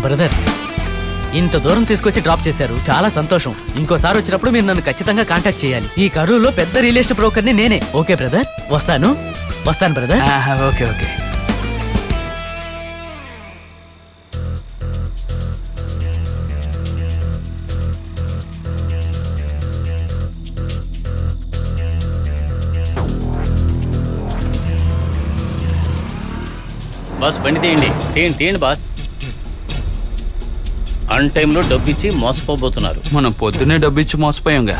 Brother, ఇంత దూరం తీసుకొచ్చి డ్రాప్ చేశారు, చాలా సంతోషం. ఇంకోసారి వచ్చినప్పుడు మీరు నన్ను ఖచ్చితంగా కాంటాక్ట్ చేయాలి. ఈ కరూర్లో పెద్ద రియల్ ఎస్టేట్ బ్రోకర్ని నేనే. ఓకే బ్రదర్, వస్తాను బ్రదర్. Okay okay. బాస్ బండి తీయండి, తీయండి బాస్. అన్ టైంలో డబ్బిచ్చి మోసపోబోతున్నారు. మనం పొద్దున్నే డబ్బిచ్చి మోసపోయాంగా.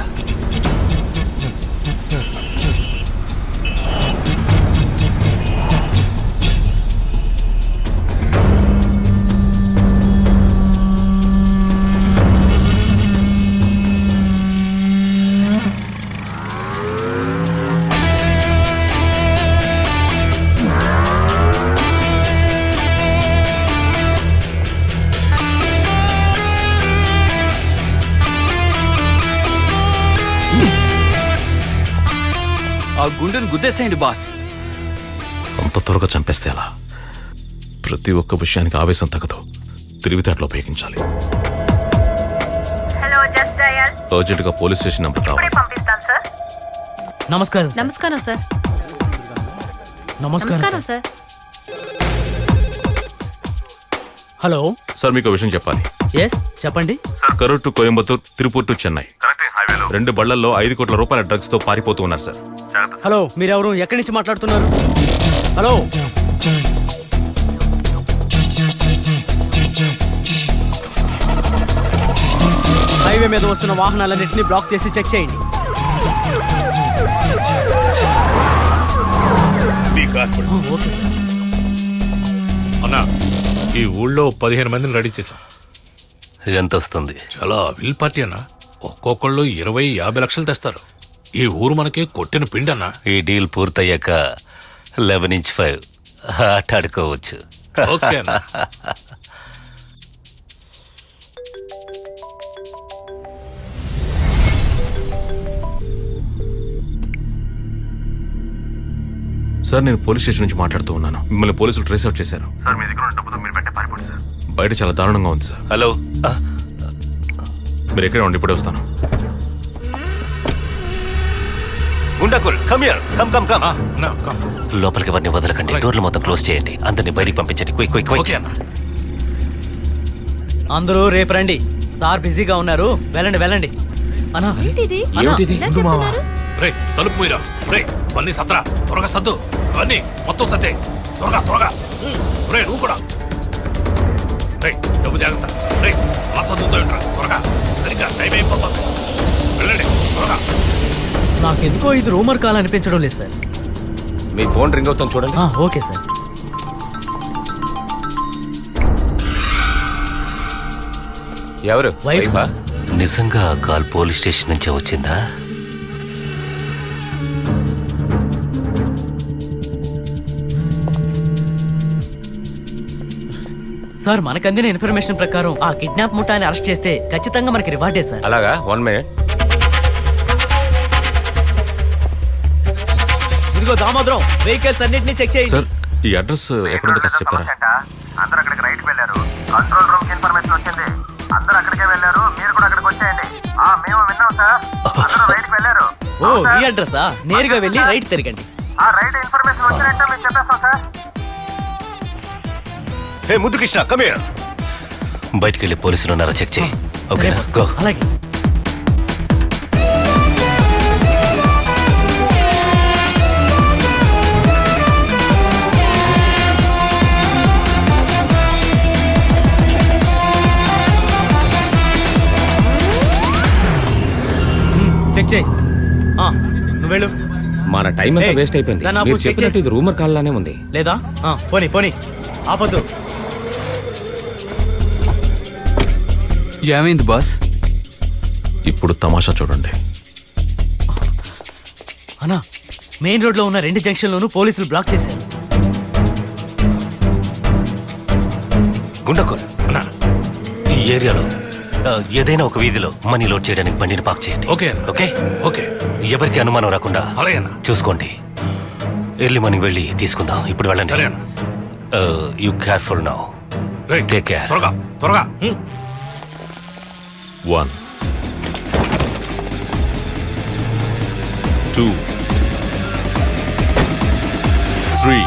ఆ గుండెను గుద్దేసేయండి బాస్. అంత త్వరగా చంపేస్తే ఎలా? ప్రతి ఒక్క విషయానికి ఆవేశం తగ్గదు, తెలివితేటలో ఉపయోగించాలి. అర్జెంటుగా పోలీస్ స్టేషన్ నెంబర్ కావాలి. నమస్కారం. నమస్కారం సార్. నమస్కారం సార్. హలో సార్, మీకు విషయం చెప్పాలి. ఎస్ చెప్పండి. కరూర్ టు కోయంబత్తూర్, తిరుపూర్ టు చెన్నై 2 బళ్లల్లో 5 కోట్ల రూపాయల డ్రగ్స్ తో పారిపోతూ ఉన్నారు సార్. హలో, మీరెవరు? ఎక్కడి నుంచి మాట్లాడుతున్నారు? హలో, హైవే మీద వస్తున్న వాహనాలన్నింటినీ బ్లాక్ చేసి చెక్ చేయండి. Okay sir. అన్నా, ఈ ఊళ్ళో 15 మందిని రెడీ చేశాం. ఎంత వస్తుంది? చాలా విల్ పార్టీ అన్నా. ఒక్కొక్కళ్ళు 20-50 లక్షలు తెస్తారు. ఈ ఊరు మనకి కొట్టిన పిండి అన్నా. ఈ డీల్ పూర్తయ్యాక 11-5 ఆట ఆడుకోవచ్చు. ఓకే అన్నా. సార్, నేను పోలీస్ స్టేషన్ నుంచి మాట్లాడుతూ ఉన్నాను. మిమ్మల్ని పోలీసులు ట్రేస్ అవుట్ చేశారు. బయట చాలా దారుణంగా ఉంది సార్. హలో, మీరు ఎక్కడ ఉండి ఇప్పుడే వస్తాను. గుండాకుల్, come here, come come come. అన్నా, కమ్. లోపలికి ఎవరిని వదలకండి. డోర్లు మొత్తం క్లోజ్ చేయండి. అందరిని బయటికి పంపించండి. Quick quick quick. ఓకే అన్నా. అందరూ రేపు రండి. సార్ బిజీగా ఉన్నారు. వెళ్ళండి. అన్నా, ఏంటిది? ఏమిటిది? ఇలా చెప్తున్నారు? రే, తలుపు మీరా. రే, అన్ని సత్రా, త్వరగా సర్దు. అన్ని మొత్తం సత్తే, త్వరగా. రే, నువ్వు కూడా. రే, డబ్బు జాగ్రత్త. రే, ఆ సర్దుతో త్వరగా. సరిగ్గా టైం అయిపోతుంది. వెళ్ళండి త్వరగా. నాకెందుకో ఇది రూమర్ కాల్ అనిపించడం లేదు సార్. మీ ఫోన్ రింగ్ అవుతుంది చూడండి. Okay sir. ఎవరు? వైఫ్. వైఫా? నిజంగా ఆ కాల్ పోలీస్ స్టేషన్ నుంచే వచ్చిందా? సార్, మనకు అందిన ఇన్ఫర్మేషన్ ప్రకారం ఆ కిడ్నాప్ ముఠాని అరెస్ట్ చేస్తే ఖచ్చితంగా మనకి రివార్డే సార్. అలాగా, 1 మినిట్. ఇదిగో దామోదరం, వెహికల్స్ అన్నిటినీ చెక్ చేయండి. సార్, ఈ అడ్రస్ ఎక్కడుందో కాస్త చెప్తారా? అందరూ అక్కడికి రైట్ వెళ్ళారు. కంట్రోల్ రూమ్ కి ఇన్ఫర్మేషన్ వచ్చింది. అందరూ అక్కడికే వెళ్ళారు. మీరు కూడా అక్కడికి వచ్చేయండి. మేము విన్నాం సార్. అందరూ రైట్ వెళ్ళారు. ఓ, ఈ అడ్రసా? నేరుగా వెళ్ళి రైట్ తిరగండి. ఆ రైట్ ఇన్ఫర్మేషన్ వచ్చినట్టు మీకు చెప్పేస్తాం సార్. హే ముద్దు కృష్ణ, కమ్ హియర్. బయటికి వెళ్ళి పోలీసులు ఉన్నారా చెక్ చేయి. ఓకేనా? గో. అలాగే. చెక్ చేయి. నువ్వు వెళ్ళు. మన టైం అంతా ఏయ్, వేస్ట్ అయిపోయింది. దాన్ని మీరు ఆపు, చెక్ చెప్పినట్టు ఇది రూమర్ కాల్ లానే ఉంది. లేదా? పోనీ ఆపద్దు. ఏమైంది బాస్? ఇప్పుడు తమాషా చూడండి. అన్నా, మెయిన్ రోడ్ లో ఉన్న 2 జంక్షన్లోనూ పోలీసులు బ్లాక్ చేశారు. గుండకోల్, ఈ ఏరియాలో ఏదైనా ఒక వీధిలో మనీ లోడ్ చేయడానికి బండిని పార్క్ చేయండి. Okay okay okay. ఎవరికి అనుమానం రాకుండా అలాగే చూసుకోండి. ఎర్లీ మార్నింగ్ వెళ్ళి తీసుకుందాం. ఇప్పుడు వెళ్ళండి. సరే అన్న. You careful now. రేయ్, Take care. త్వరగా త్వరగా 1 2 3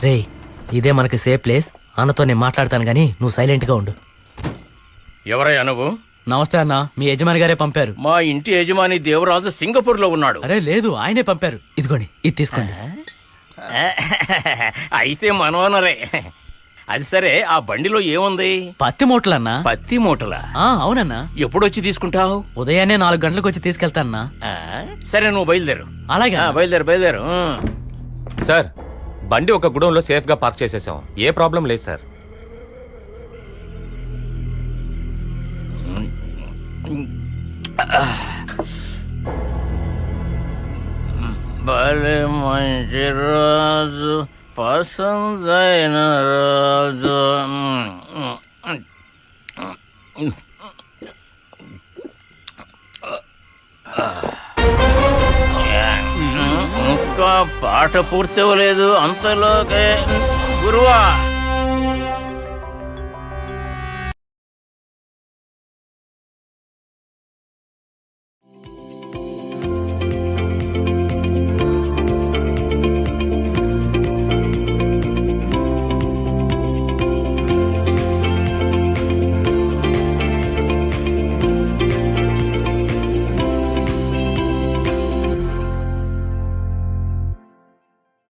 రే ఇదే మనకి సేఫ్ ప్లేస్. అన్నతో నేను మాట్లాడతాను గానీ నువ్వు సైలెంట్ గా ఉండు. ఎవరయ్యా నువ్వు? నమస్తే అన్న, మీ యజమాని గారే పంపారు. మా ఇంటి యజమాని దేవరాజు సింగపూర్ లో ఉన్నాడు. అరే లేదు, ఆయనే పంపారు. ఇదిగోండి, ఇది తీసుకోండి. అయితే మనోనరే. అది సరే, ఆ బండిలో ఏముంది? పత్తి మూటలన్నా. పత్తి మూటలా? అవునన్నా. ఎప్పుడొచ్చి తీసుకుంటావు? ఉదయాన్నే 4 గంటలకు వచ్చి తీసుకెళ్తాన్నా. సరే, నువ్వు బయలుదేరు. అలాగే బయలుదేరు. సార్, బండి ఒక గుడౌన్లో సేఫ్గా పార్క్ చేసేసాం. ఏ ప్రాబ్లం లేదు సార్. భలే మంచి రోజు, పసందైన రోజు. ఇంకా పాట పూర్తి అవ్వలేదు అంతలోకే గురువా